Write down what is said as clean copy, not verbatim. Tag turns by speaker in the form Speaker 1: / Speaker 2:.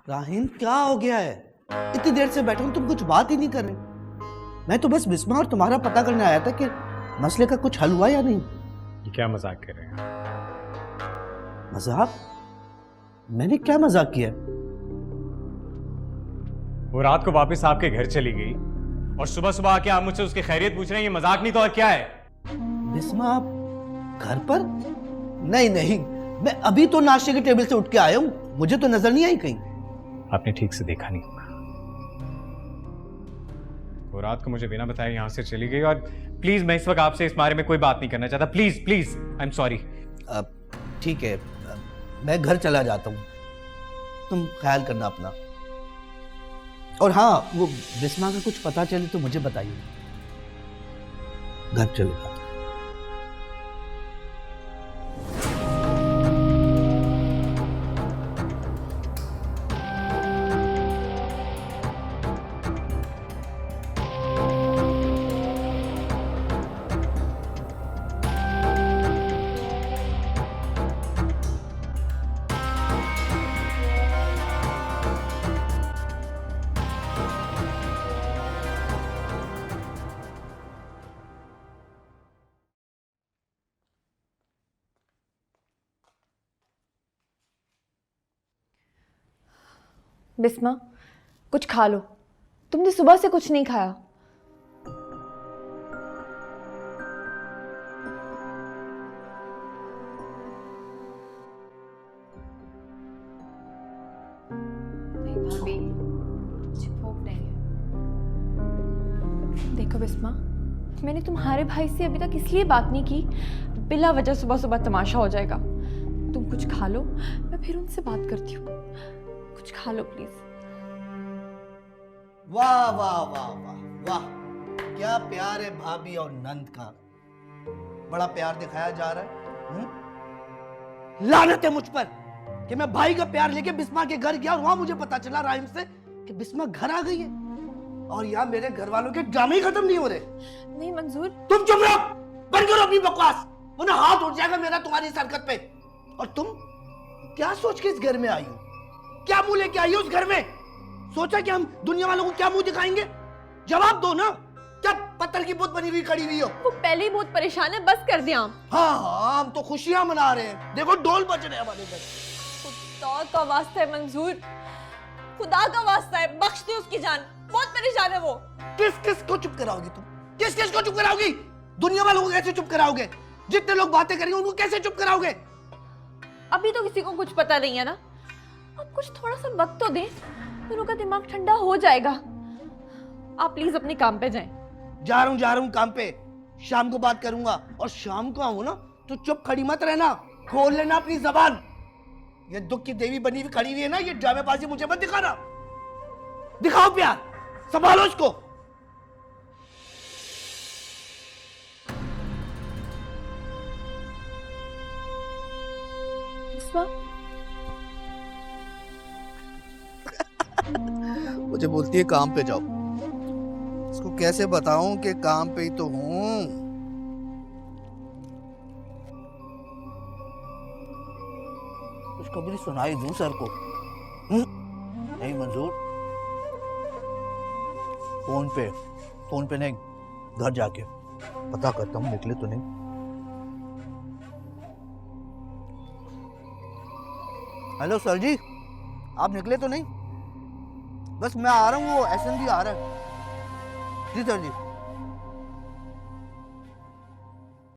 Speaker 1: राहिम क्या हो गया है? इतनी देर से बैठा हूं, तुम कुछ बात ही नहीं कर रहे। मैं तो बस बिस्मा और तुम्हारा पता करने आया था कि मसले का कुछ हल हुआ या नहीं।
Speaker 2: ये क्या मजाक कर रहे हैं?
Speaker 1: मजाक? मैंने क्या मजाक किया?
Speaker 2: वो रात को वापस आपके घर चली गई और सुबह सुबह आके आप मुझसे उसकी खैरियत पूछ रहे हैं। ये मजाक नहीं तो और क्या है?
Speaker 1: बिस्मा आप घर पर? नहीं नहीं, मैं अभी तो नाश्ते के टेबल से उठ के आया हूं, मुझे तो नजर नहीं आई कहीं।
Speaker 2: आपने ठीक से देखा नहीं होगा। वो रात को मुझे बिना बताए यहां से चली गई और प्लीज मैं इस वक्त आपसे इस बारे में कोई बात नहीं करना चाहता। Please please, I am sorry.
Speaker 1: ठीक है, मैं घर चला जाता हूं, तुम ख्याल करना अपना। और हाँ, वो बिस्मा का कुछ पता चले तो मुझे बताइए। घर चले जाता हूं।
Speaker 3: बिस्मा, कुछ खा लो। तुमने सुबह से कुछ नहीं खाया। नहीं भाभी, मुझे भूख नहीं है। देखो बिस्मा, मैंने तुम्हारे भाई से अभी तक इसलिए बात नहीं की, बिला वजह सुबह सुबह तमाशा हो जाएगा। तुम कुछ खा लो, मैं फिर उनसे बात करती हूँ। कुछ खा लो प्लीज।
Speaker 1: वाह वाह वाह वाह वाह, क्या प्यार है भाभी और नंद का। बड़ा प्यार दिखाया जा रहा है। लानत है मुझ पर कि मैं भाई का प्यार लेके बिस्मा के घर गया और वहां मुझे पता चला राहिम से कि बिस्मा घर आ गई है, और यहाँ मेरे घर वालों के ड्रामे ही खत्म नहीं हो रहे।
Speaker 3: नहीं मंजूर,
Speaker 1: तुम चुप रहो, बंद करो अपनी बकवास, वरना हाथ उठ जाएगा मेरा तुम्हारी इस हरकत पे। और तुम क्या सोच के इस घर में आई हो? क्या मुंह लेके आई हो उस घर में? सोचा कि हम दुनिया वालों को क्या मुंह दिखाएंगे? जवाब दो ना। क्या पत्थर की बुत बनी हुई खड़ी हुई हो?
Speaker 3: वो पहले ही बहुत परेशान है, बस कर दिया।
Speaker 1: हाँ हाँ, हम तो खुशियां मना रहे हैं, देखो ढोल बज रहे हैं हमारे घर।
Speaker 3: खुदा का वास्ता है मंजूर, खुदा का वास्ता है, बख्श दे उसकी जान, बहुत परेशान है वो।
Speaker 1: किस किस को चुप कराओगी तुम? किस किस को चुप कराओगी? दुनिया वालों को कैसे चुप कराओगे? जितने लोग बातें करेंगे उनको कैसे चुप कराओगे?
Speaker 3: अभी तो किसी को कुछ पता नहीं है ना, अब कुछ थोड़ा सा वक्त तो दे, दोनों का दिमाग ठंडा हो जाएगा। आप प्लीज अपने काम पे जाएं।
Speaker 1: जा रहा हूँ काम पे, शाम को बात करूंगा। और शाम को आऊं ना तो चुप खड़ी मत रहना, खोल लेना अपनी जबान। ये दुख की देवी बनी हुई खड़ी हुई है ना, ये ड्रामेबाजी मुझे मत दिखाना। दिखाओ प्यार, संभालो इसको। मुझे बोलती है काम पे जाओ, इसको कैसे बताऊं कि काम पे ही तो हूं। खुशखबरी सुनाई दूं सर को? नहीं मंजूर, फोन पे नहीं, घर जाके पता करता हूं निकले तो नहीं। हेलो सर जी, आप निकले तो नहीं? बस मैं आ रहा हूँ, वो एसएनबी आ रहा है। जी सर जी।